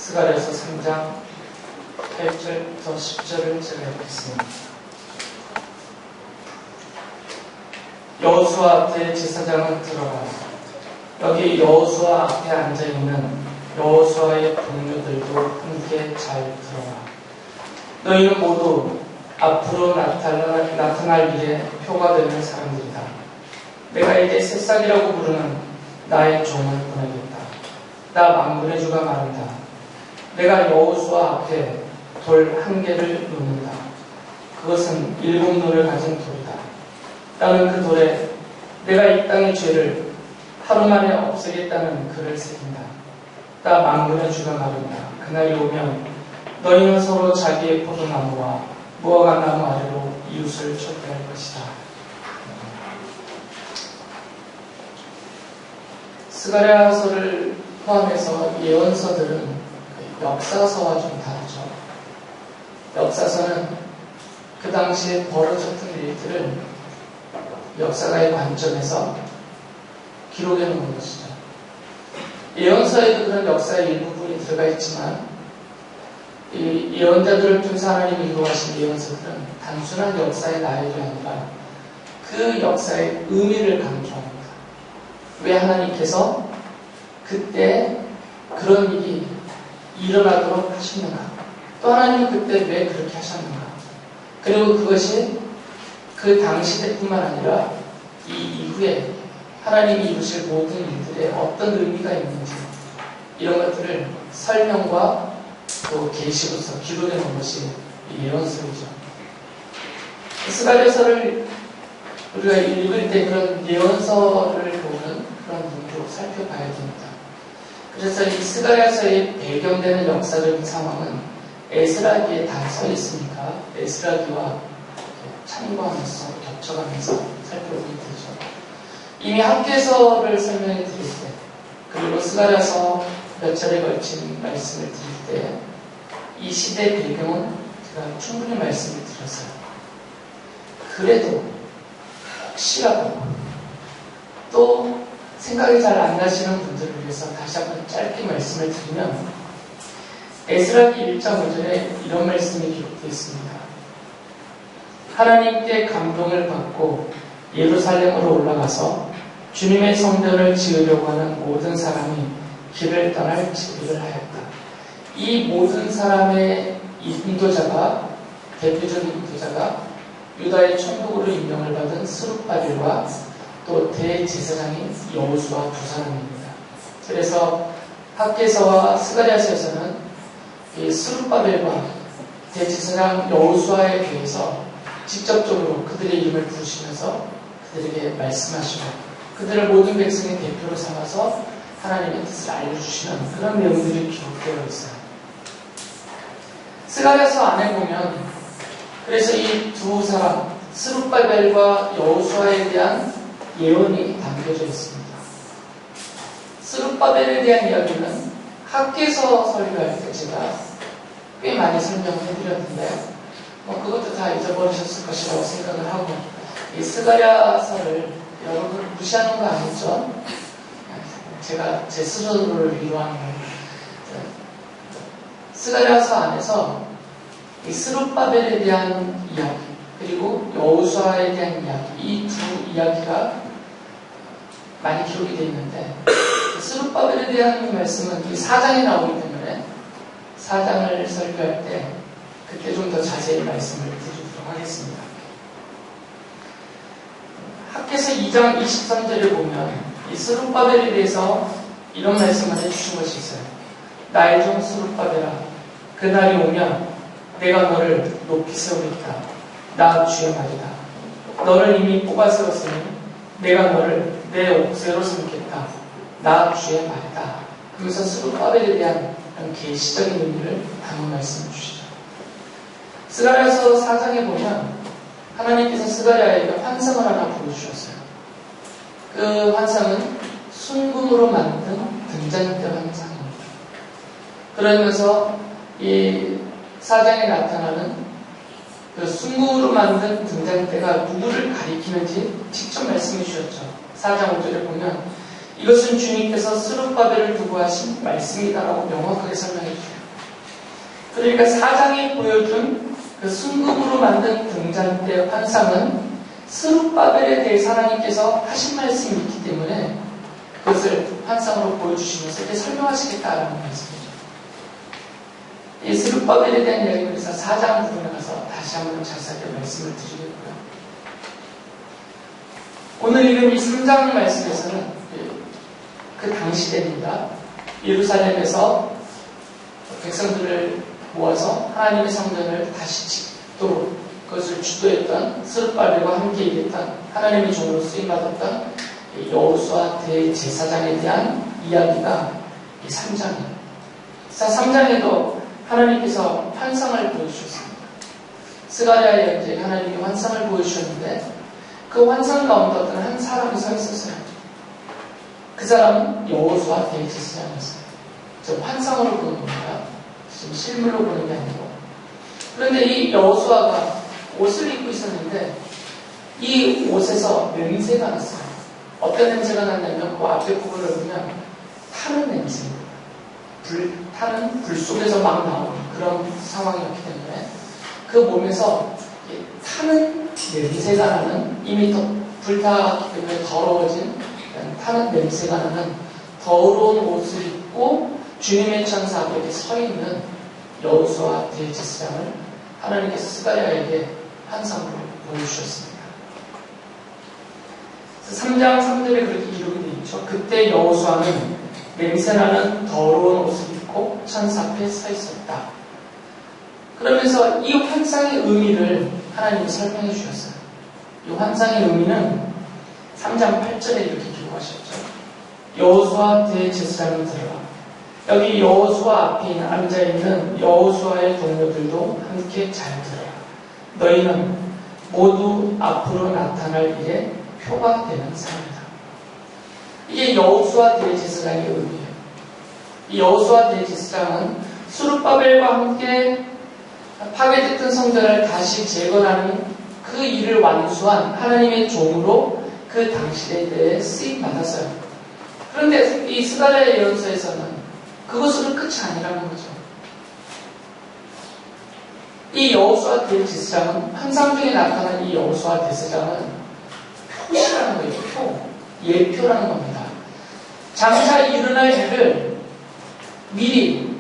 스가랴서 3장 8절부터 10절을 제가 읽겠습니다. 여호수아 앞에 제사장은 들어가 여기 여호수아 앞에 앉아있는 여호수아의 동료들도 함께 잘 들어가. 너희는 모두 앞으로 나타날 일에 표가 되는 사람들이다. 내가 이제 새싹이라고 부르는 나의 종을 보내겠다. 나 만군의 주가 말한다. 내가 여호수아 앞에 돌 1개를 놓는다. 그것은 7눈을 가진 돌이다. 나는 그 돌에 내가 이 땅의 죄를 하루 만에 없애겠다는 글을 새긴다. 나 만군의 주가 말한다. 그날이 오면 너희는 서로 자기의 포도나무와 무화과나무 아래로 이웃을 초대할 것이다. 스가랴서를 포함해서 예언서들은 역사서와 좀 다르죠. 역사서는 그 당시에 벌어졌던 일들을 역사가의 관점에서 기록해 놓은 것이죠. 예언서에도 그런 역사의 일부분이 들어가 있지만 이 예언자들을 통해서 하나님이 이루어가신 예언서들은 단순한 역사의 나열이 아니라 그 역사의 의미를 강조합니다. 왜 하나님께서 그때 그런 일이 일어나도록 하셨는가? 또 하나님은 그때 왜 그렇게 하셨는가? 그리고 그것이 그 당시 때뿐만 아니라 이 이후에 하나님이 이루실 모든 일들에 어떤 의미가 있는지 이런 것들을 설명과 또 계시로서 기록해 놓은 것이 예언서이죠. 스가랴서를 우리가 읽을 때 그런 예언서를 보는 그런 눈으로 살펴봐야 됩니다. 그래서 이 스가랴서에 배경되는 역사적인 상황은 에스라기에 다 써 있으니까 에스라기와 참고하면서 겹쳐가면서 살펴보게 되죠. 이미 학계서를 설명해 드릴 때 그리고 스가랴서 몇 차례 걸친 말씀을 드릴 때 이 시대 배경은 제가 충분히 말씀을 드렸어요. 그래도 혹시라도 또 생각이 잘 안 나시는 분들을 위해서 다시 한번 짧게 말씀을 드리면 에스라기 1장 5절에 이런 말씀이 기록되어 있습니다. 하나님께 감동을 받고 예루살렘으로 올라가서 주님의 성전을 지으려고 하는 모든 사람이 길을 떠날 준비를 하였다. 이 모든 사람의 인도자가 대표적인 인도자가 유다의 총독으로 임명을 받은 스룹바벨과 또 대제사장인 여호수아 두 사람입니다. 그래서 학계서와 스가랴서에서는 이 스룹바벨과 대제사장 여호수아에 대해서 직접적으로 그들의 이름을 부르시면서 그들에게 말씀하시고 그들을 모든 백성의 대표로 삼아서 하나님의 뜻을 알려주시는 그런 내용들이 기록되어 있어요. 스가랴서 안에 보면 그래서 이 두 사람 스룹바벨과 여호수아에 대한 예언이 담겨져 있습니다. 스룹바벨에 대한 이야기는 학계서 설교할 때 제가 꽤 많이 설명을 해드렸는데 그것도 다 잊어버리셨을 것이라고 생각을 하고 이 스가랴서를 여러분 무시하는 거 아니죠? 제가 제 스스로를 위로하는 거예요. 스가랴서 안에서 이 스룹바벨에 대한 이야기 그리고 여호수아에 대한 이야기 이 두 이야기가 많이 기록이 되어 있는데 스룹바벨에 대한 말씀은 이 4장에 나오기 때문에 4장을 설교할 때 그때 좀 더 자세히 말씀을 드리도록 하겠습니다. 학계서 2장 23절에 보면 이 스룹바벨에 대해서 이런 말씀을 해주신 것이 있어요. 나의 종 스룹바벨아 그날이 오면 내가 너를 높이 세우겠다. 나 주의 말이다. 너를 이미 뽑아 세웠으니 내가 너를 내 옥새로 삼겠다. 나 주의 말이다. 그래서 스룹바벨에 대한 계시적인 의미를 담은 말씀을 주시죠. 스가랴서 4장에 보면 하나님께서 스가랴에게 환상을 하나 보여주셨어요. 그 환상은 순금으로 만든 등잔대 환상입니다. 그러면서 이 4장에 나타나는 그 순금으로 만든 등잔대가 누구를 가리키는지 직접 말씀해 주셨죠. 4장 5절에 보면 이것은 주님께서 스룹바벨을 두고 하신 말씀이다라고 명확하게 설명해 주세요. 그러니까 4장이 보여준 그 순금으로 만든 등잔대 환상은 스룹바벨에 대해서 하나님께서 하신 말씀이 있기 때문에 그것을 환상으로 보여주시면서 이렇게 설명하시겠다라는 말씀이죠. 이 스룹바벨에 대한 이야기를 그래서 4장 부분에 가서 다시 한번 자세하게 말씀을 드리겠고요. 오늘 읽은 이 3장 말씀에서는 그 당시 때입니다. 예루살렘에서 백성들을 모아서 하나님의 성전을 다시 짓도록 그것을 주도했던 스룹바벨과 함께 일했던 하나님의 종으로 쓰임받았던 여호수아 대제사장에 대한 이야기가 이 3장이에요. 3장에도 하나님께서 환상을 보여주셨습니다. 스가랴에 이제 하나님이 환상을 보여주셨는데 그 환상 가운데 어떤 한 사람이 서 있었어요. 그 사람은 여호수아 대제사장이었어요. 저 환상으로 보는 겁니다. 지금 실물로 보는 게 아니고. 그런데 이 여호수아가 옷을 입고 있었는데 이 옷에서 냄새가 났어요. 어떤 냄새가 났냐면 그 앞에 부분을 보면 타는 냄새입니다. 타는 불 속에서 막 나오는 그런 상황이었기 때문에 그 몸에서 타는 냄새가 나는 이미 불타기 때문에 더러워진 타는 냄새가 나는 더러운 옷을 입고 주님의 천사 앞에 서 있는 여호수아 대제사장을 하나님께서 스가랴에게 환상으로 보여주셨습니다. 3장 3절에 그렇게 기록이 되어 있죠. 그때 여호수아는 냄새나는 더러운 옷을 입고 천사 앞에 서 있었다. 그러면서 이 환상의 의미를 하나님이 설명해 주셨어요. 이 환상의 의미는 3장 8절에 이렇게 기록하셨죠. 여호수아 대제사장을 들어라. 여기 여호수아 앞에 앉아있는 여호수아의 동료들도 함께 잘 들어라. 너희는 모두 앞으로 나타날 일에 표가 되는 사람이다. 이게 여호수아 대제사장의 의미예요. 이 여호수아 대제사장은 스룹바벨과 함께 파괴됐던 성전을 다시 재건하는 그 일을 완수한 하나님의 종으로 그 당시에 대해 쓰임 받았어요. 그런데 이 스가랴의 예언서에서는 그것으로 끝이 아니라는 거죠. 이 여호수아 대제사장은 환상 중에 나타난 이 여호수아 대제사장은 표시라는 거예요. 예표라는 겁니다. 장차 일어날 일을 미리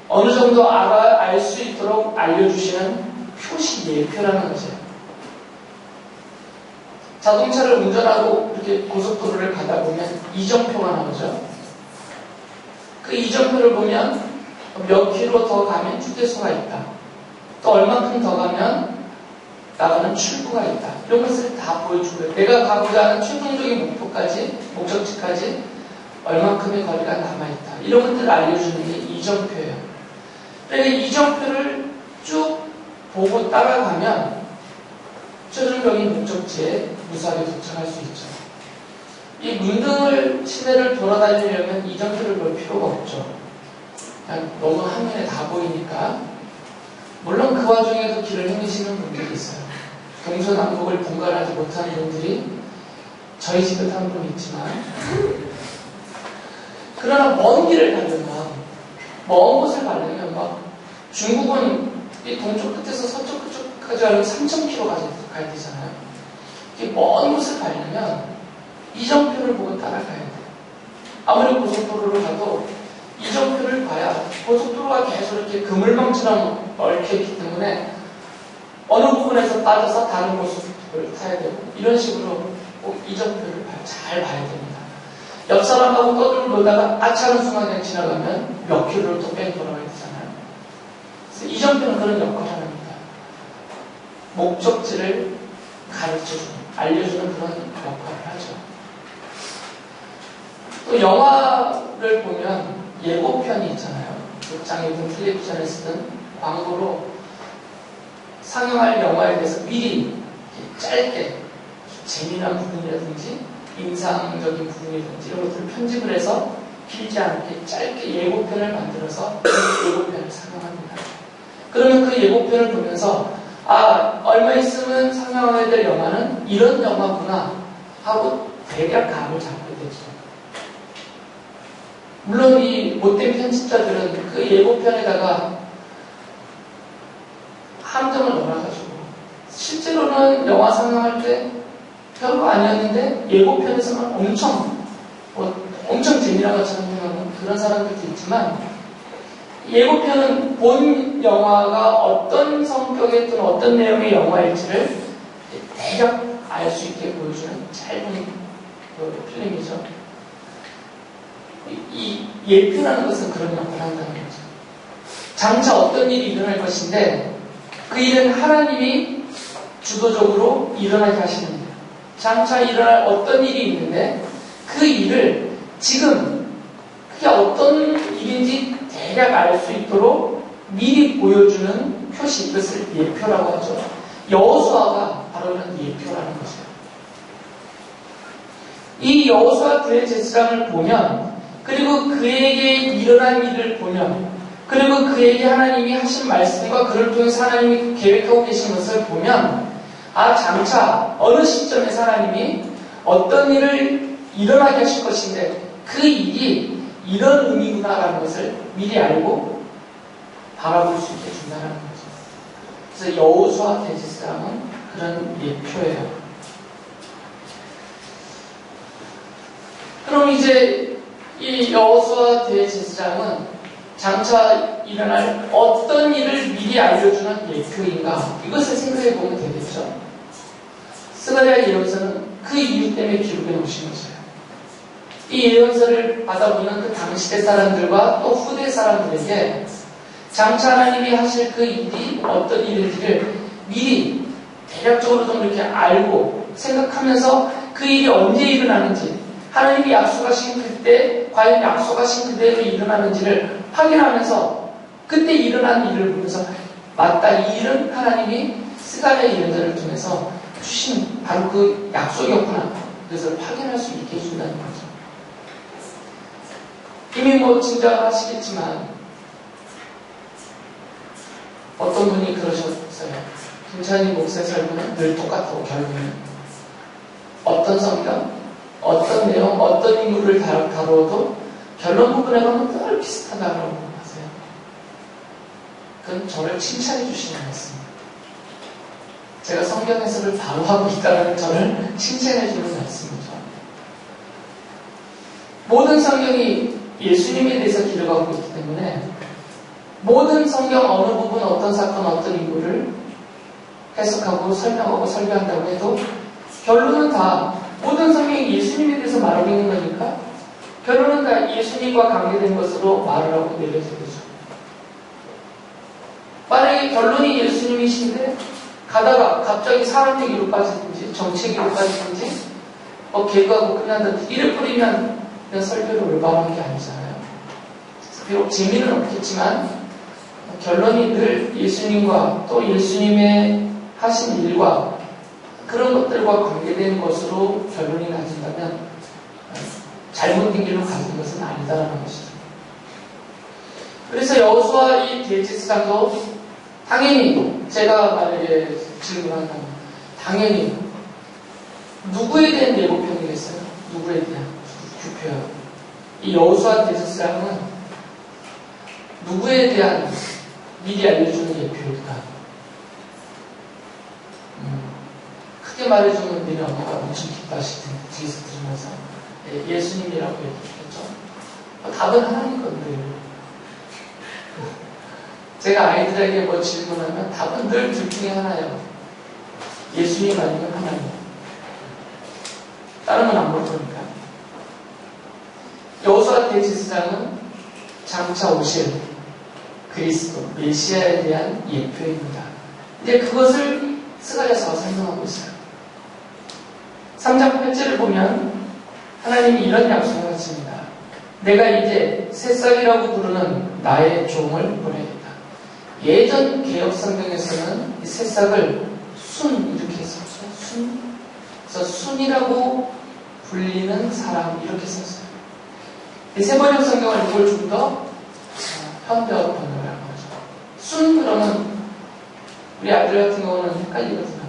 어느 정도 알 수 있도록 알려주시는 표시 예표라는 거죠. 자동차를 운전하고 이렇게 고속도로를 가다 보면 이정표가 나오죠. 그 이정표를 보면 몇 킬로 더 가면 휴게소가 있다. 또 얼만큼 더 가면 나가는 출구가 있다. 이런 것을 다 보여주고요. 내가 가고자 하는 최종적인 목적지까지 얼만큼의 거리가 남아있다. 이런 것들을 알려주는 게 이정표예요. 그러니까 이정표를 쭉 보고 따라가면 최종적인 목적지에 무사하게 도착할 수 있죠. 이 문등을 시내를 돌아다니려면 이정표를 볼 필요가 없죠. 그냥 너무 한눈에 다 보이니까. 물론 그 와중에도 길을 헤매시는 분들이 있어요. 동서남북을 분간하지 못하는 분들이 저희 집에 사는 분이 있지만 그러나 먼 길을 가려면 먼 곳을 가려면 막 중국은 이 동쪽 끝에서 서쪽 끝까지 가려면 3,000km 가야 되잖아요. 먼 곳을 가려면 이정표를 보고 따라가야 돼요. 아무리 고속도로를 가도 이정표를 봐야 고속도로가 계속 이렇게 그물망처럼 얽혀있기 때문에 어느 부분에서 빠져서 다른 고속도로를 타야 되고 이런 식으로 꼭 이정표를 잘 봐야 됩니다. 옆 사람하고 떠들고다가 아차하는 순간에 지나가면 몇 킬로를 또 빼고 돌아가야 되잖아요. 그래서 이정표는 그런 역할을 합니다. 목적지를 가르쳐주는, 알려주는 그런 역할을 하죠. 또 영화를 보면 예고편이 있잖아요. 극장이든 텔레비전에서든 광고로 상영할 영화에 대해서 미리 짧게 재미난 부분이라든지 인상적인 부분이라든지 이런 것들을 편집을 해서 길지 않게 짧게 예고편을 만들어서 예고편을 상영합니다. 그러면 그 예고편을 보면서 얼마 있으면 상영하게 될 영화는 이런 영화구나 하고 대략 감을 잡게 되죠. 물론 이 못된 편집자들은 그 예고편에다가 함정을 넣어가지고 실제로는 영화 상영할 때 별거 아니었는데 예고편에서만 엄청 재미난 것처럼 생각하는 그런 사람들도 있지만, 예고편은 본 영화가 어떤 성격의 또는 어떤 내용의 영화일지를 대략 알 수 있게 보여주는 짧은 필름이죠. 이 예표라는 것은 그런 역할을 한다는 거죠. 장차 어떤 일이 일어날 것인데 그 일은 하나님이 주도적으로 일어나게 하시는 거예요. 장차 일어날 어떤 일이 있는데 그 일을 지금 그게 어떤 일인지 대략 알 수 있도록 미리 보여주는 표시, 이것을 예표라고 하죠. 여호수아가 바로 이런 예표라는 거죠. 이 여호수아 대제사장을 보면, 그리고 그에게 일어난 일을 보면, 그리고 그에게 하나님이 하신 말씀과 그를 통해서 하나님이 계획하고 계신 것을 보면, 장차 어느 시점에서 하나님이 어떤 일을 일어나게 하실 것인데 그 일이 이런 의미구나라는 것을 미리 알고 바라볼 수 있게 준다는 거죠. 그래서 여호수아 대제사장은 그런 예표예요. 그럼 이제 이 여호수아 대제사장은 장차 일어날 어떤 일을 미리 알려주는 예표인가? 이것을 생각해 보면 되겠죠. 스가랴 예언서는 그 이유 때문에 기록해 놓으신 거죠. 이 예언서를 받아보는 그 당시대 사람들과 또 후대 사람들에게 장차 하나님이 하실 그 일이 어떤 일인지를 미리 대략적으로 좀 이렇게 알고 생각하면서 그 일이 언제 일어나는지, 하나님이 약속하신 그때 과연 약속하신 그대로 일어나는지를 확인하면서 그때 일어난 일을 보면서 맞다, 이 일은 하나님이 스가랴 예언자를 통해서 주신 바로 그 약속이었구나, 그것을 확인할 수 있게 해준다는 거죠. 이미 진짜 아시겠지만 어떤 분이 그러셨어요. 김찬희 목사의 설교는 늘 똑같고 결국은 어떤 성경, 어떤 내용, 어떤 인물을 다루어도 결론 부분에 가면 늘 비슷하다고 하세요. 그건 저를 칭찬해 주시는 말씀입니다. 제가 성경 해석을 바로 하고 있다는 저를 칭찬해 주는 말씀이죠. 모든 성경이 예수님에 대해서 기록하고 있기 때문에 모든 성경 어느 부분, 어떤 사건, 어떤 인물을 해석하고 설명하고 설교한다고 해도 결론은 다 모든 성경이 예수님에 대해서 말하고 있는 거니까 결론은 다 예수님과 관계된 것으로 말을 하고 내려지는 거죠. 만약에 결론이 예수님이신데 가다가 갑자기 사람 얘기로 빠지든지 정치 얘기로 빠지든지 개그하고 끝난다든지 이를 뿌리면 그냥 설교를 올바른 게 아니잖아요. 비록 재미는 없겠지만 결론이 늘 예수님과 또 예수님의 하신 일과 그런 것들과 관계된 것으로 결론이 나진다면 잘못된 길로 가는 것은 아니다라는 것이죠. 그래서 여호수아 이 대제사장도 당연히 제가 만약에 질문한다면 당연히 누구에 대한 예고편이겠어요? 누구에 대한 규표요. 이 여호수아 대제사장은 누구에 대한 미리 알려주는 예표일까? 크게 말해주면 우리 엄마가 엄청 기뻐하실 텐데 뒤에서 들으면서 예수님이라고 얘기했죠. 답은 하나님 건데 제가 아이들에게 질문하면 답은 늘 둘 중에 하나예요. 예수님 아니면 하나님. 다른 건 안 볼 거니까. 여호수아 대제사장은 장차 오실 그리스도, 메시아에 대한 예표입니다. 이제 그것을 스가랴서가 설명하고 있어요. 3장 8절을 보면 하나님이 이런 약속을 하십니다. 내가 이제 새싹이라고 부르는 나의 종을 보내겠다. 예전 개혁성경에서는 이 새싹을 순 이렇게 썼어요. 순. 그래서 순이라고 불리는 사람 이렇게 썼어요. 이 세번역 성경을 이걸 좀 더 현대어 번역을 한 거죠. 순 그러면 우리 아들 같은 경우는 헷갈리거든요.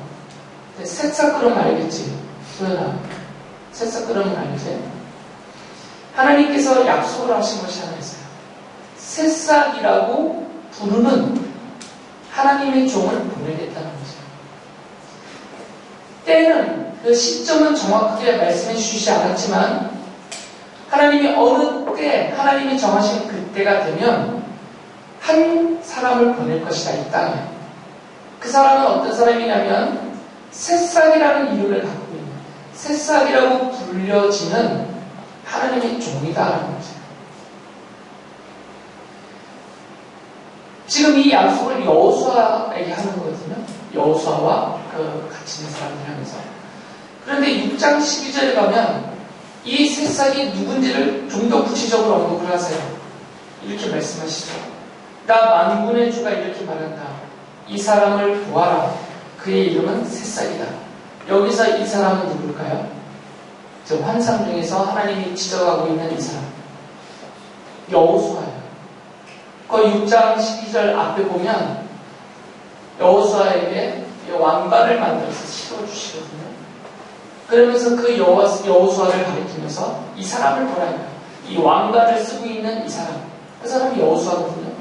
새싹 그러면 알겠지. 소연아. 새싹 그러면 알지. 하나님께서 약속을 하신 것이 하나 있어요. 새싹이라고 부르는 하나님의 종을 보내겠다는 거죠. 때는, 그 시점은 정확하게 말씀해 주시지 않았지만 하나님이 어느 때, 하나님이 정하신 그때가 되면 한 사람을 보낼 것이다, 이 땅에. 그 사람은 어떤 사람이냐면 새싹이라는 이름을 갖고 있는, 새싹이라고 불려지는 하나님의 종이다라는 거죠. 지금 이 약속을 여호수아에게 하는 거거든요. 여호수아와 같이 있는 사람들 하면서. 그런데 6장 12절에 가면 이 새싹이 누군지를 좀 더 구체적으로 언급을 하세요. 이렇게 말씀하시죠. 나 만군의 주가 이렇게 말한다. 이 사람을 보아라. 그의 이름은 새싹이다. 여기서 이 사람은 누굴까요? 저 환상 중에서 하나님이 지적하고 있는 이 사람. 여호수아예요. 그 6장 12절 앞에 보면 여호수아에게 왕관을 만들어서 씌워주시거든요. 그러면서 그 여호수아를 가리키면서 이 사람을 보라요. 이 왕관을 쓰고 있는 이 사람. 그 사람이 여호수아거든요.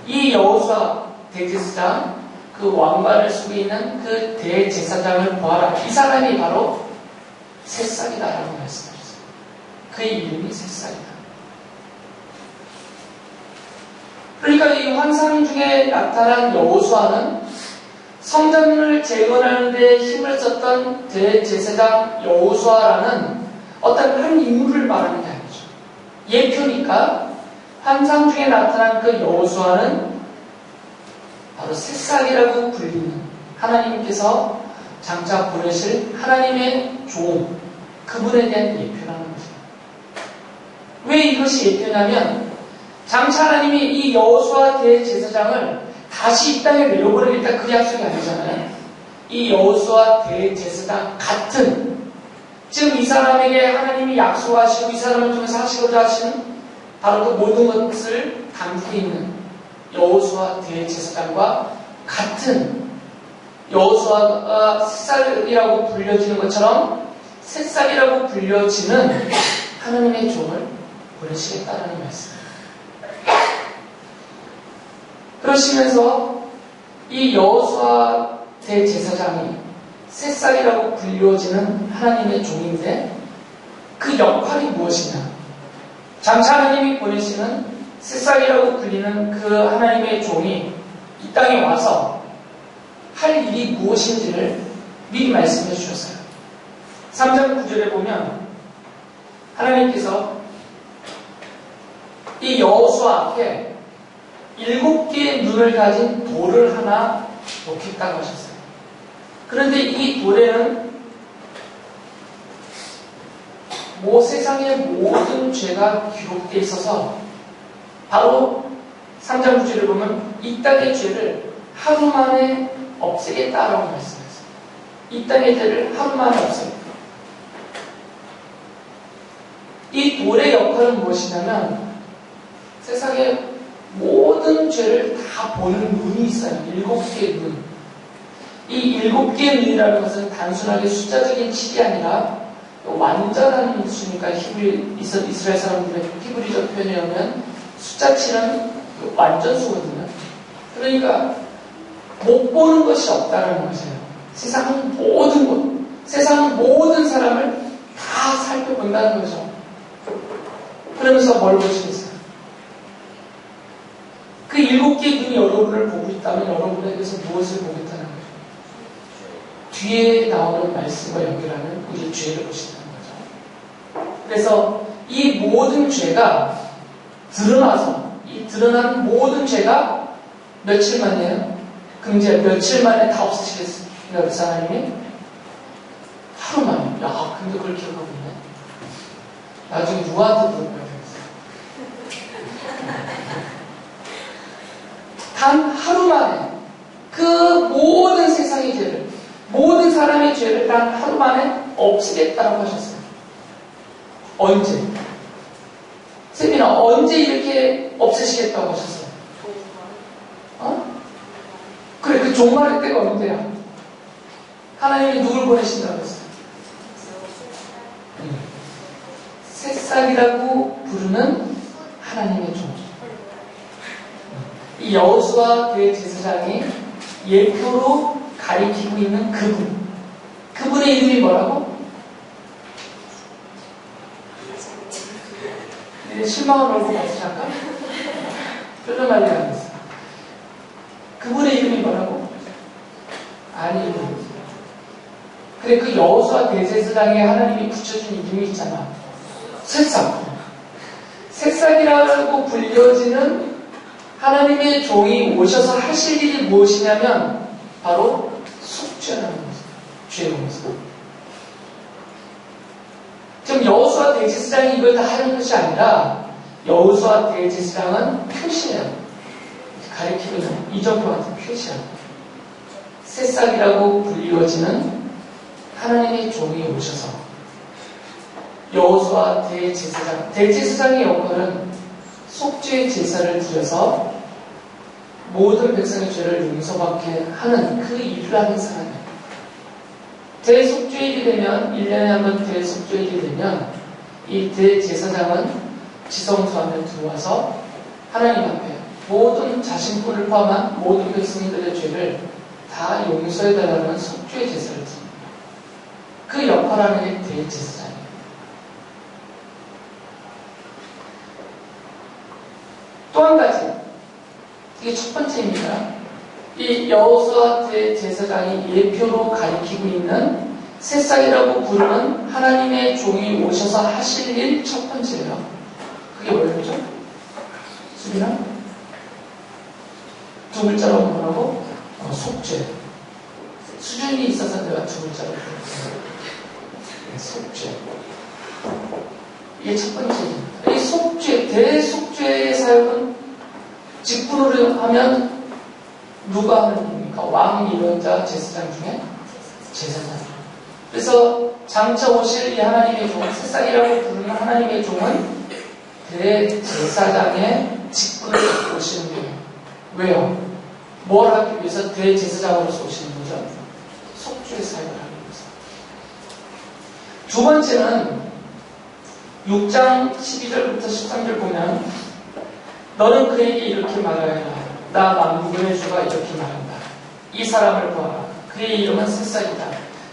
이 여호수아 대제사장, 그 왕관을 쓰고 있는 그 대제사장을 보아라. 이 사람이 바로 새싹이다라고 말씀하셨어요. 그의 이름이 새싹이다. 그러니까 이 환상 중에 나타난 여호수아는 성전을 재건하는 데 힘을 썼던 대제사장 여호수아라는 어떤 한 인물을 말하는 게 아니죠. 예표니까 환상 중에 나타난 그 여호수아는 바로 새싹이라고 불리는 하나님께서 장차 보내실 하나님의 종, 그분에 대한 예표라는 거죠. 왜 이것이 예표냐면 장차 하나님이 이 여호수아 대제사장을 다시 이 땅에 내려보내겠다, 그 약속이 아니잖아요. 이 여호수아 대제사장 같은, 지금 이 사람에게 하나님이 약속하시고 이 사람을 통해서 하시고자 하시는 바로 그 모든 것을 담고 있는 여호수아 대제사장과 같은, 여호수아가 새싹이라고 불려지는 것처럼 새싹이라고 불려지는 하나님의 종을 보내시겠다는 말씀입니다. 그러시면서 이 여호수아 대제사장이 새싹이라고 불려지는 하나님의 종인데 그 역할이 무엇이냐? 장차 하나님이 보내시는 새싹이라고 불리는 그 하나님의 종이 이 땅에 와서 할 일이 무엇인지를 미리 말씀해 주셨어요. 3장 9절에 보면 하나님께서 이 여호수아 앞에 7개의 눈을 가진 돌을 하나 놓겠다고 하셨어요. 그런데 이 돌에는 세상의 모든 죄가 기록되어 있어서 바로 3장 9절을 보면 이 땅의 죄를 하루 만에 없애겠다라고 말씀했어요. 이 땅의 죄를 하루 만에 없애겠다. 이 돌의 역할은 무엇이냐면 세상의 모든 죄를 다 보는 눈이 있어요. 7개의 눈. 이 7개의 눈이라는 것은 단순하게 숫자적인 칠이 아니라 완전한 수니까 이스라엘 사람들의 히브리적 표현에 의하면 숫자 7은 완전수거든요. 그러니까 못 보는 것이 없다는 것이에요. 세상은 모든 것, 세상은 모든 사람을 다 살펴본다는 거죠. 그러면서 뭘 보시겠어요? 그 7개의 눈이 여러분을 보고 있다면 여러분에게서 무엇을 보겠다는 거죠? 뒤에 나오는 말씀과 연결하는 우리 죄를 보신다는 거죠. 그래서 이 모든 죄가 드러나서 이 드러난 모든 죄가 며칠 만에요? 그럼 이제 며칠 만에 다 없으시겠습니까? 그래서 하나님이 하루 만에. 야, 근데 그걸 기억하고 있네. 나중에 누구한테 물어봐야 되겠어요. 단 하루 만에 그 모든 세상의 죄를, 모든 사람의 죄를 단 하루 만에 없애겠다고 하셨어요. 언제? 세빈아, 언제 이렇게 없애시겠다고 하셨어요? 그래, 그 종말의 때가 언제야? 하나님이 누굴 보내신다고 했어요? 새싹이라고 부르는 하나님의 종. 이 여호수아 대제사장이 예표로 가리키고 있는 그분의 이름이 뭐라고? 실망을 얼굴 같이 잠깐? 표정 관리 안 했어. 그분의 이름이 뭐라고? 아니, 그래, 그 여호수아 대제사장에 하나님이 붙여준 이름이 있잖아. 새싹. 새싹이라고 불려지는 하나님의 종이 오셔서 하실 일이 무엇이냐면 바로 속죄라는 거죠. 죄의 용서. 지금 여호수아 대제사장이 이걸 다 하는 것이 아니라 여호수아 대제사장은 표시예요. 가리키고 있는 이정표 같은 표시예요. 새싹이라고 불리워지는 하나님의 종이 오셔서 여호수아 대제사장의 역할은 속죄의 제사를 드려서 모든 백성의 죄를 용서받게 하는 그 일을 하는 사람이에요. 대속죄일이 되면 1년에 한 번 대속죄일이 되면 이 대제사장은 지성소 안에 들어와서 하나님 앞에 모든 자신뿐을 포함한 모든 백성들의 죄를 다 용서해달라는 속죄의 제사를 드립니다. 그 역할을 하는 게 대제사장이에요. 또 한 가지, 이게 첫 번째입니다. 이 여호수아 대제사장이 예표로 가리키고 있는 새싹이라고 부르는 하나님의 종이 오셔서 하실 일 첫 번째예요. 그게 뭐였죠? 수빈아? 두 글자로 뭐라고? 속죄. 수준이 있어서 내가 두 글자로 부르는 속죄. 이게 첫 번째입니다. 이 속죄, 대속죄의 사역은 직분으로 하면 누가 하는 일입니까? 왕 이론자 제사장 중에 제사장. 그래서 장차 오실 이 하나님의 종, 새싹이라고 부르는 하나님의 종은 대제사장의 직분을 갖고 오시는 거예요. 왜요? 뭘 하기 위해서 대제사장으로서 오시는 거죠? 속죄의 사역을 하기 위해서. 두 번째는 6장 12절부터 13절 보면 너는 그에게 이렇게 말하여라. 나 만국의 주가 이렇게 말한다. 이 사람을 보아라. 그의 이름은 새싹이다.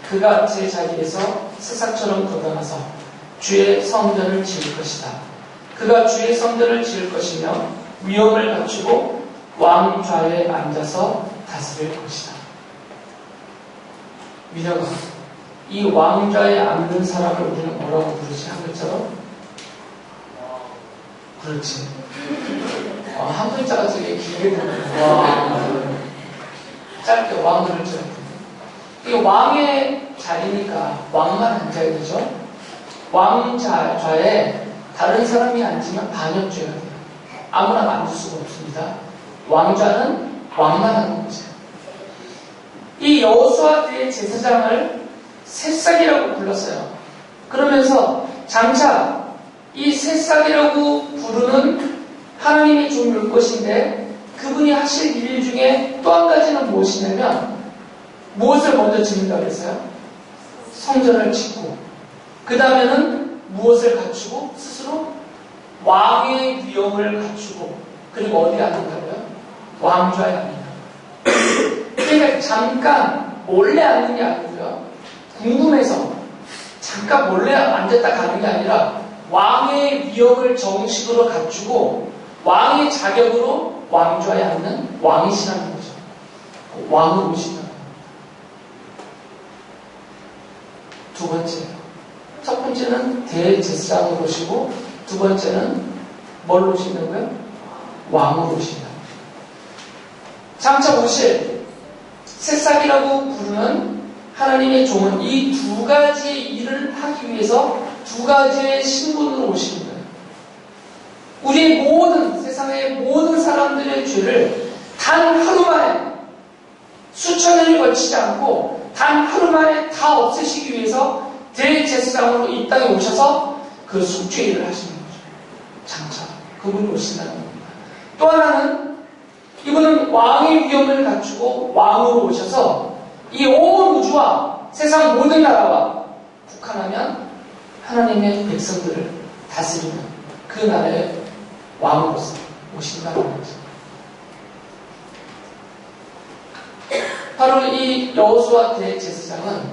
그가 제 자리에서 새싹처럼 돋아나서 주의 성전을 지을 것이다. 그가 주의 성전을 지을 것이며 위엄을 갖추고 왕좌에 앉아서 다스릴 것이다. 민혁아, 이 왕좌에 앉는 사람을 우리는 뭐라고 부르지? 한 글자로? 그렇지. 한 글자가 되게 길게 되는 왕. 짧게 왕을 할 줄 알았는데. 이 왕의 자리니까 왕만 앉아야 되죠? 왕좌에 다른 사람이 앉으면 반역죄가 돼요. 아무나 앉을 수가 없습니다. 왕좌는 왕만 하는 거죠. 이 여호수아 대제사장을 새싹이라고 불렀어요. 그러면서 장차 이 새싹이라고 부르는 하나님의 종이 올 것인데 그분이 하실 일 중에 또 한 가지는 무엇이냐면 무엇을 먼저 짓는다고 했어요? 성전을 짓고 그 다음에는 무엇을 갖추고 스스로 왕의 위엄을 갖추고 그리고 어디에 앉는다고요? 왕좌에 앉는다. 그러니까 잠깐 몰래 앉는 게 아니고요. 궁금해서 잠깐 몰래 앉았다 가는 게 아니라 왕의 위엄을 정식으로 갖추고 왕의 자격으로 왕좌에 앉는 왕이시라는 거죠. 왕으로 오신다는 겁니다. 두 번째요. 첫 번째는 대제사장으로 오시고 두 번째는 뭘로 오신다고요? 왕으로 오신다. 장차 오실 새싹이라고 부르는 하나님의 종은 이 두 가지 일을 하기 위해서 두 가지의 신분으로 오시는 거예요. 우리의 모든 세상의 모든 사람들의 죄를 단 하루 만에 수천 년을 거치지 않고 단 하루 만에 다 없애시기 위해서 대제사장으로 이 땅에 오셔서 그 속죄 일을 하시는 거죠. 장차 그분이 오신다는 겁니다. 또 하나는 이분은 왕의 위엄을 갖추고 왕으로 오셔서 이 온 우주와 세상 모든 나라와 국한하면 하나님의 백성들을 다스리는 그 나라의 왕으로서 오신다는 거죠. 바로 이 여호수아 대제사장은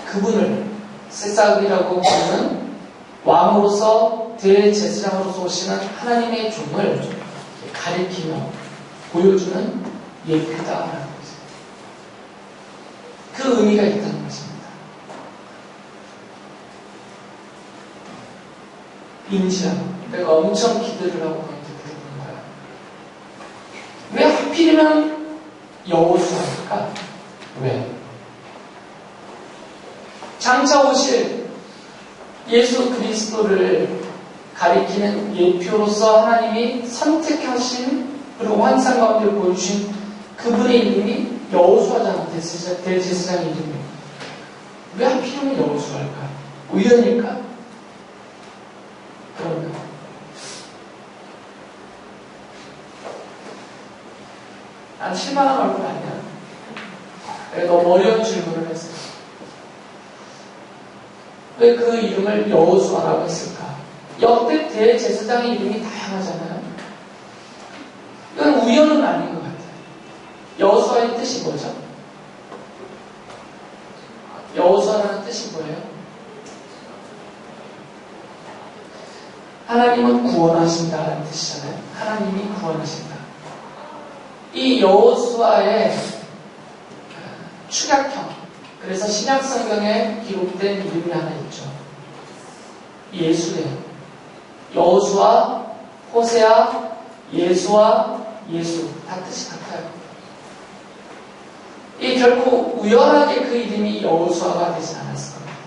그분을 새싹이라고 부르는 왕으로서 대제사장으로서 오시는 하나님의 종을 가리키며 보여주는 예표다라는 거죠. 그 의미가 있다는 것입니다. 임시한 내가 엄청 기대를 하고 그렇게 부르는 거야. 왜 하필이면 여호수아일까? 왜? 장차 오실 예수 그리스도를 가리키는 예표로서 하나님이 선택하신 그리고 환상 가운데 보여주신 그분의 이름이 여호수아잖아. 대제사장의 이름이. 왜 하필이면 여호수아일까? 우연일까? 그러면 난 실망한 얼굴 아니야. 너무 어려운 질문을 했어요. 왜 그 이름을 여호수아라고 했을까? 역대 대제사장의 이름이 다양하잖아요. 이건 우연은 아닌 것 같아요. 여호수아의 뜻이 뭐죠? 여호수아라는 뜻이 뭐예요? 하나님은 구원하신다는 뜻이잖아요. 하나님이 구원하신다. 이 여호수아의 축약형, 그래서 신약성경에 기록된 이름이 하나 있죠. 예수예요. 여호수아, 호세아, 예수와 예수 다 뜻이 같아요. 이 결코 우연하게 그 이름이 여호수아가 되진 않았을 겁니다.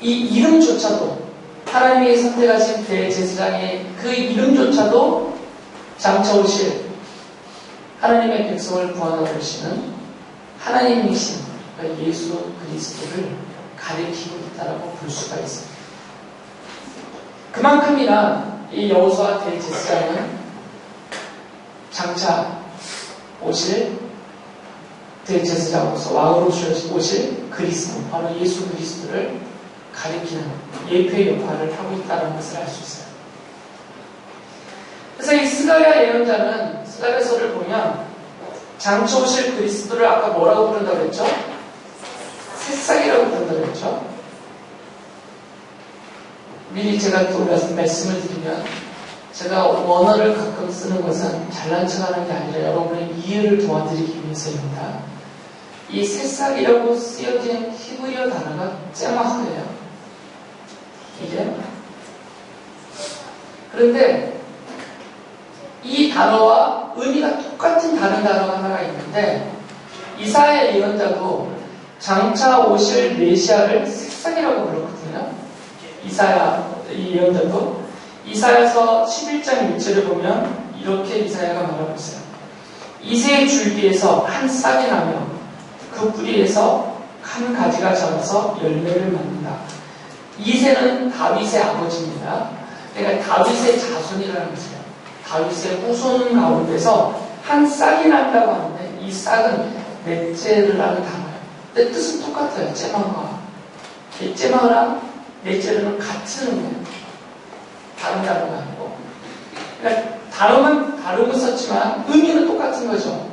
이 이름조차도 하나님이 선택하신 대제사장의 그 이름조차도 장차 오실 하나님의 백성을 구원하러 오시는 하나님이신 예수 그리스도를 가리키고 있다라고 볼 수가 있습니다. 그만큼이나 이 여호수아 대제사장은 장차 오실 대제사장으로서 왕으로 오실 그리스도, 바로 예수 그리스도를 가리키는 예표의 역할을 하고 있다는 것을 알 수 있어요. 그래서 이 스가랴 예언자는 스가랴서를 보면 장차 오실 그리스도를 아까 뭐라고 부른다고 했죠? 새싹이라고 부른다고 했죠? 미리 제가 또 말씀을 드리면 제가 원어를 가끔 쓰는 것은 잘난 척하는 게 아니라 여러분의 이해를 도와드리기 위해서입니다. 이 새싹이라고 쓰여진 히브리어 단어가 째마흐예요. 이게. 그런데 이 단어와 의미가 똑같은 다른 단어가 하나가 있는데 이사야 예언자도 장차 오실 메시아를 새싹이라고 불렀거든요. 이사야 이 예언자도 이사야서 11장 1절을 보면 이렇게 이사야가 말하고 있어요. 이새의 줄기에서 한 싹이 나며 그 뿌리에서 한 가지가 자라서 열매를 맺는다. 이새는 다윗의 아버지입니다. 그러니까 다윗의 자손이라는 것이에요. 다윗의 후손 가운데서 한 싹이 난다고 하는데 이 싹은 넷제르라는 단어예요. 근데 뜻은 똑같아요. 째마가. 째마랑 넷제르는 같은 의미예요. 다른 단어가 아니고. 그러니까 단어만 다르고 썼지만 의미는 똑같은 거죠.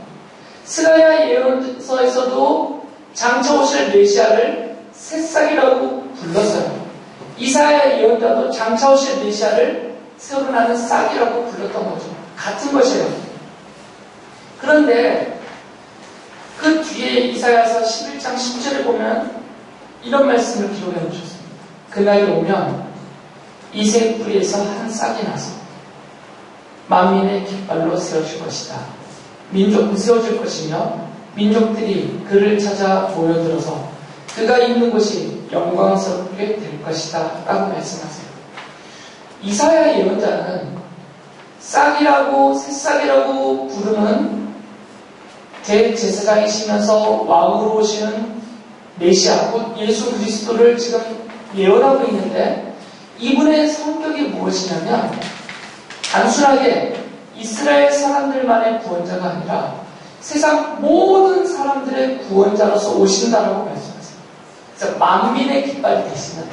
스가랴 예언서에서도 장차 오실 메시아를 새싹이라고 불렀어요. 이사야 예언자도 장차 오실 메시아를 새로 나는 싹이라고 불렀던 거죠. 같은 것이에요. 그런데 그 뒤에 이사야서 11장 10절을 보면 이런 말씀을 기록해 놓으셨습니다. 그날이 오면 이새 뿌리에서 한 싹이 나서 만민의 깃발로 세워질 것이다. 민족은 세워질 것이며 민족들이 그를 찾아 모여들어서 그가 있는 곳이 영광스럽게 될 것이다 라고 말씀하세요. 이사야 예언자는 싹이라고 새싹이라고 부르는 대제사장이시면서 왕으로 오시는 메시아 곧 예수 그리스도를 지금 예언하고 있는데 이분의 성격이 무엇이냐면 단순하게 이스라엘 사람들만의 구원자가 아니라 세상 모든 사람들의 구원자로서 오신다라고 말씀하세요. 그래서 만민의 깃발이 되시는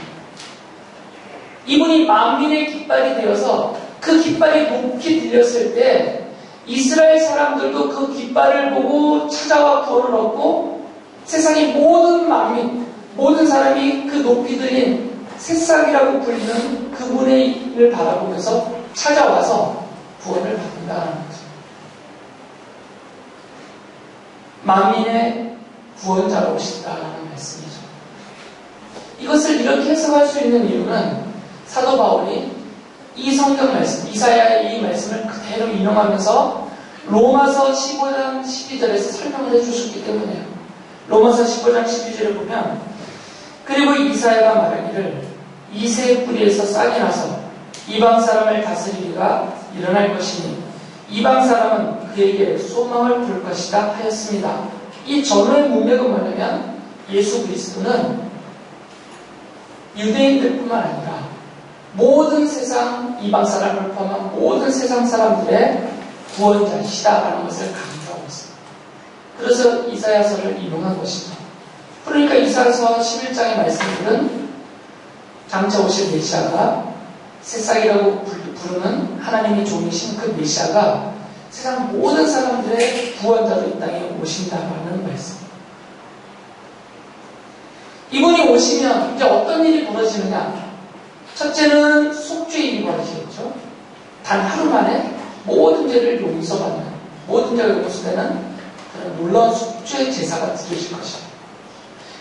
이분이 만민의 깃발이 되어서 그 깃발이 높이 들렸을 때 이스라엘 사람들도 그 깃발을 보고 찾아와 구원을 얻고 세상의 모든 만민, 모든 사람이 그 높이 들린 새싹이라고 불리는 그분의 일을 바라보면서 찾아와서 구원을 받는다는 거죠. 만민의 구원자로 오신다는 말씀이죠. 이것을 이렇게 해석할 수 있는 이유는 사도 바울이 이 성경 말씀, 이사야의 이 말씀을 그대로 인용하면서 로마서 15장 12절에서 설명을 해주셨기 때문이에요. 로마서 15장 12절에 보면 그리고 이사야가 말하기를 이새의 뿌리에서 싹이 나서 이방 사람을 다스리리가 일어날 것이니 이방 사람은 그에게 소망을 둘 것이다 하였습니다. 이 전후의 문맥은 뭐냐면 예수 그리스도는 유대인들뿐만 아니라 모든 세상 이방 사람을 포함한 모든 세상 사람들의 구원자이시다라는 것을 강조하고 있습니다. 그래서 이사야서를 인용한 것이죠. 그러니까 이사야서 11장의 말씀들은 장차 오실 메시아가 새싹이라고 부르는 하나님의 종이신 그 메시아가 세상 모든 사람들의 구원자로 이 땅에 오신다라는 말씀. 이분이 오시면 이제 어떤 일이 벌어지느냐? 첫째는 속죄의 일이 벌어지겠죠. 단 하루 만에 모든 죄를 용서받는, 모든 죄가 용서되는 그런 놀라운 속죄의 제사가 드려질 것입니다.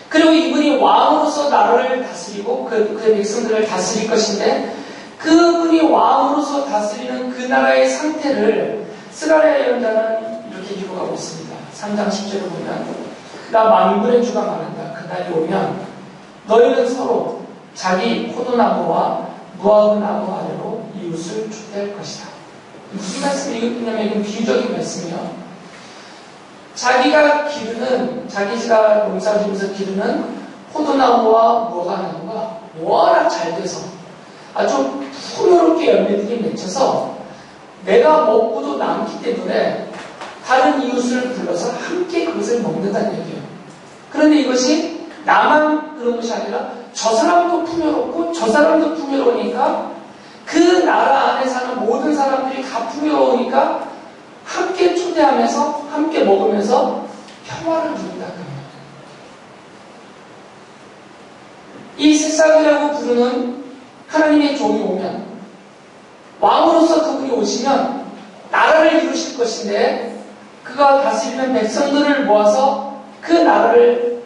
그리고 이분이 왕으로서 나라를 다스리고 그의 백성들을 다스릴 것인데 그분이 왕으로서 다스리는 그 나라의 상태를 스가랴 예언자는 이렇게 기록하고 있습니다. 3장 10절을 보면 나 만군의 주가 말한다. 그날이 오면 너희는 서로 자기 포도나무와 무화과 나무 아래로 이웃을 초대할 것이다. 무슨 말씀이냐면 이건 비유적인 말씀이에요. 자기가 농사를 지면서 기르는 포도나무와 무화과나무가 워낙 잘 돼서 아주 풍요롭게 열매들이 맺혀서 내가 먹고도 남기 때문에 다른 이웃을 불러서 함께 그것을 먹는다는 얘기예요. 그런데 이것이 나만 그런 것이 아니라 저 사람도 풍요롭고 저 사람도 풍요로우니까 그 나라 안에 사는 모든 사람들이 다 풍요로우니까 함께 초대하면서 함께 먹으면서 평화를 누린다는 거예요. 이 새싹이라고 부르는 하나님의 종이 오면 왕으로서 그분이 오시면 나라를 이루실 것인데 그가 다스리는 백성들을 모아서 그 나라를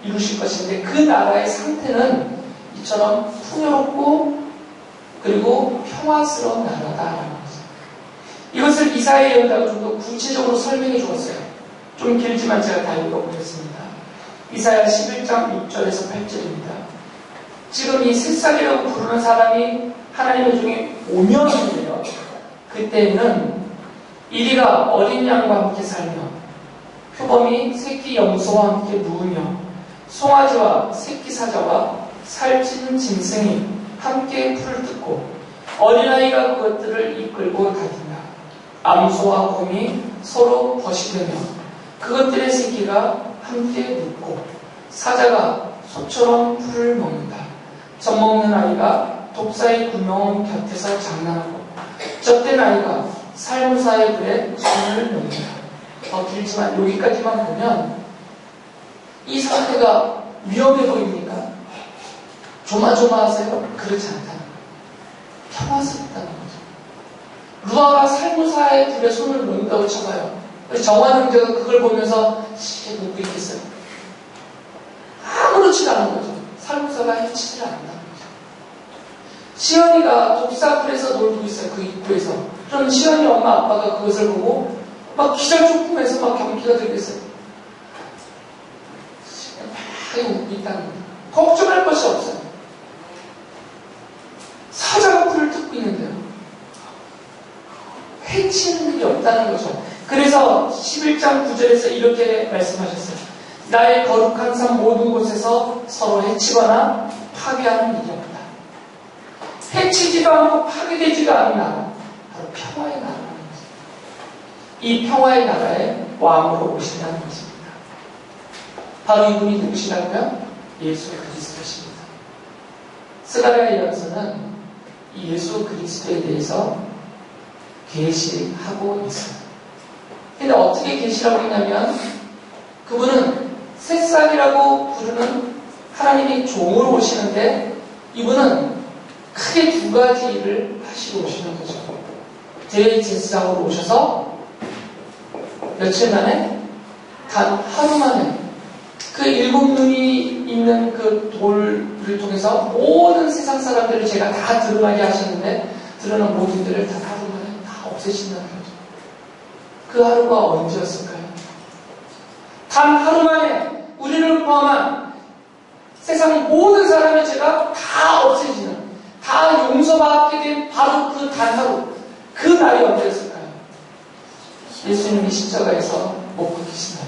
이루실 것인데 그 나라의 상태는 이처럼 풍요롭고 그리고 평화스러운 나라다라는 거죠. 이것을 이사야 예언자가 좀 더 구체적으로 설명해 주었어요. 좀 길지만 제가 다 읽어보겠습니다. 이사야 11장 6절에서 8절입니다. 지금 이 새싹이라고 부르는 사람이 하나님의 종이 오면이에요. 그때는 이리가 어린 양과 함께 살며 표범이 새끼 염소와 함께 누우며 송아지와 새끼 사자와 살찌는 짐승이 함께 풀을 뜯고 어린아이가 그것들을 이끌고 다닌다. 암소와 곰이 서로 벗이되며 그것들의 새끼가 함께 눕고 사자가 소처럼 풀을 먹는다. 젖 먹는 아이가 독사의 구멍 곁에서 장난하고 젖된 아이가 살무사의 불에 손을 놓는다. 더 길지만 여기까지만 보면 이 상태가 위험해 보입니까? 조마조마하세요? 그렇지 않다는 거예요. 평화스럽다는 거죠. 루아가 살무사의 불에 손을 놓는다고 쳐봐요. 정한 형제가 그걸 보면서 쉽게 놓고 있겠어요. 아무렇지도 않은 거죠. 살무사가 해치지를 않는다는 거죠. 시연이가 독사불에서 놀고 있어요. 그 입구에서. 그럼 시연이 엄마 아빠가 그것을 보고 막 기절초풍해서 막 경기가 되겠어요. 막 웃고 있다는 거예요. 걱정할 것이 없어요. 사자가 불을 뜯고 있는데요. 해치는 일이 없다는 거죠. 그래서 11장 9절에서 이렇게 말씀하셨어요. 나의 거룩한 산 모든 곳에서 서로 해치거나 파괴하는 일이 없다. 해치지도 않고 파괴되지도 않은 나라, 바로 평화의 나라라는 것입니다. 이 평화의 나라에 왕으로 오신다는 것입니다. 바로 이분이 누구시라고요? 예수 그리스도십니다. 스가랴 예언서는 이 예수 그리스도에 대해서 계시하고 있어요. 근데 어떻게 계시라고 했냐면 그분은 새싹이라고 부르는 하나님의 종으로 오시는데 이분은 크게 두 가지 일을 하시고 오시는 거죠. 대제사장으로 오셔서 며칠 만에 단 하루 만에 그 일곱 눈이 있는 그 돌을 통해서 모든 세상 사람들을 제가 다 드러나게 하셨는데 드러난 모든 들을 단 하루 만에 다 없애신다는 거죠. 그 하루가 언제였을까요? 단 하루 만에 우리를 포함한 세상 모든 사람의 죄가 다 없애지는, 다 용서받게 된 바로 그 단 하루, 그 날이 언제였을까요? 예수님이 십자가에서 못 박히신 날.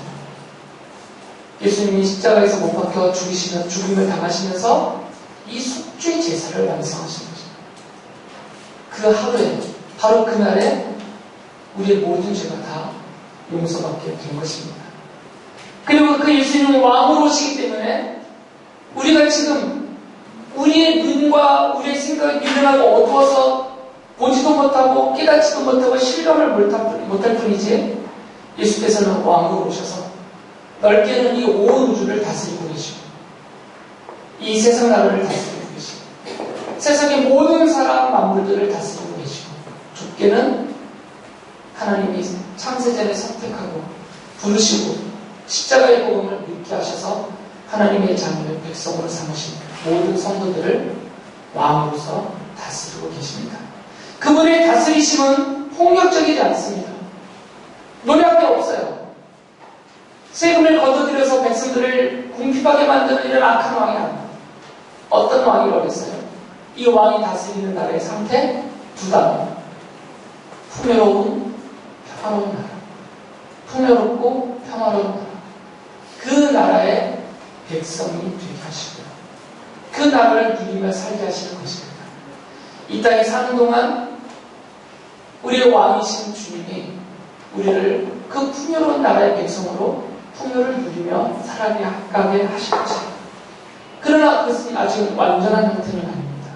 예수님이 십자가에서 못 박혀 죽임을 당하시면서 이 속죄 제사를 완성하신 거죠. 그 하루에, 바로 그날에 우리의 모든 죄가 다 용서받게 된 것입니다. 그리고 그 예수님은 왕으로 오시기 때문에 우리가 지금 우리의 눈과 우리의 생각이 미련하고 어두워서 보지도 못하고 깨닫지도 못하고 실감을 못할 뿐이지 예수께서는 왕으로 오셔서 넓게는 이 온 우주를 다스리고 계시고 이 세상 나라를 다스리고 계시고 세상의 모든 사람 만물들을 다스리고 계시고 좁게는 하나님이 창세전에 선택하고 부르시고 십자가의 복음을 믿게 하셔서 하나님의 자녀의 백성으로 삼으신 모든 성도들을 왕으로서 다스리고 계십니다. 그분의 다스리심은 폭력적이지 않습니다. 노력이 없어요. 세금을 거둬들여서 백성들을 궁핍하게 만드는 이런 악한 왕이 아닙니다. 어떤 왕이라고 했어요? 이 왕이 다스리는 나라의 상태 두 단어. 풍요로운 평화로운 나라. 풍요롭고 평화로운 나라. 그 나라의 백성이 되게 하시고요. 그 나라를 누리며 살게 하시는 것입니다. 이 땅에 사는 동안 우리의 왕이신 주님이 우리를 그 풍요로운 나라의 백성으로 풍요를 누리며 살아가게 하실 것입니다. 그러나 그것은 아직 완전한 형태는 아닙니다.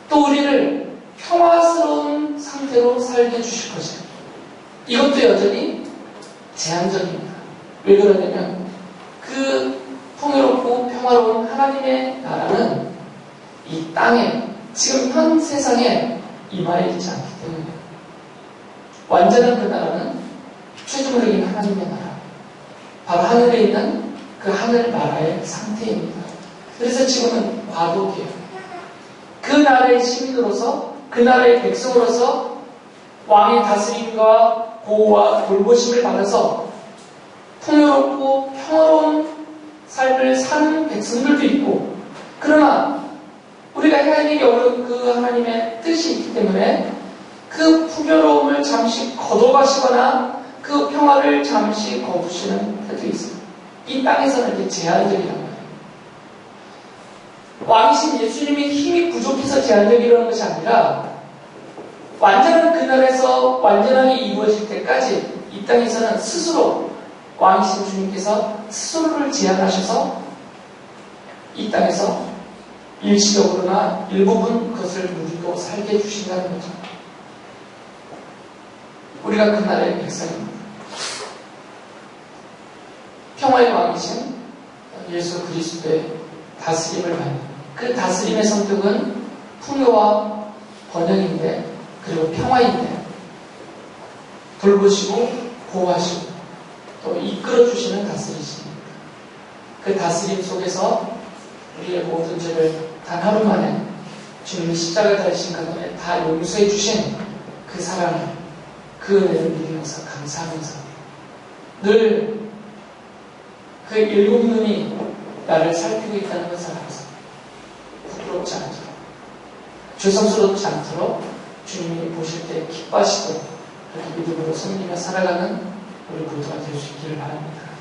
또 우리를 평화스러운 상태로 살게 해주실 것입니다. 이것도 여전히 제한적입니다. 왜 그러냐면 그 풍요롭고 평화로운 하나님의 나라는 이 땅에 지금 현 세상에 임하여 있지 않기 때문에 완전한 그 나라는 최종적인 하나님의 나라 바로 하늘에 있는 그 하늘 나라의 상태입니다. 그래서 지금은 과도기예요. 그 나라의 시민으로서 그 나라의 백성으로서 왕의 다스림과 보호와 돌보심을 받아서 풍요롭고 평화로운 삶을 사는 백성들도 있고 그러나 우리가 해야 할 그 하나님의 뜻이 있기 때문에 그 풍요로움을 잠시 거둬가시거나 그 평화를 잠시 거두시는 때도 있습니다. 이 땅에서는 이게 제한적이란 말이에요. 왕이신 예수님의 힘이 부족해서 제한적이라는 것이 아니라 완전한 그날에서 완전하게 이루어질 때까지 이 땅에서는 스스로 왕이신 주님께서 스스로를 제한하셔서 이 땅에서 일시적으로나 일부분 그것을 누리고 살게 해주신다는 거죠. 우리가 그날의 백성입니다. 평화의 왕이신 예수 그리스도의 다스림을 받는 그 다스림의 성격은 풍요와 번영인데 그리고 평화인데 돌보시고 보호하시고 또 이끌어주시는 다스리십니다. 그 다스림 속에서 우리의 모든 죄를 단 하루 만에 주님이 십자가에 달리신 가운데 다 용서해 주신 그 사랑을 그 은혜를 믿으면서 감사하면서 늘 그 일곱 눈이 나를 살피고 있다는 것을 알아서 부끄럽지 않도록 죄송스럽지 않도록 주님이 보실 때 기뻐하시도록 그렇게 믿음으로 섬기며 살아가는 우리 모두가 될 수 있기를 바랍니다.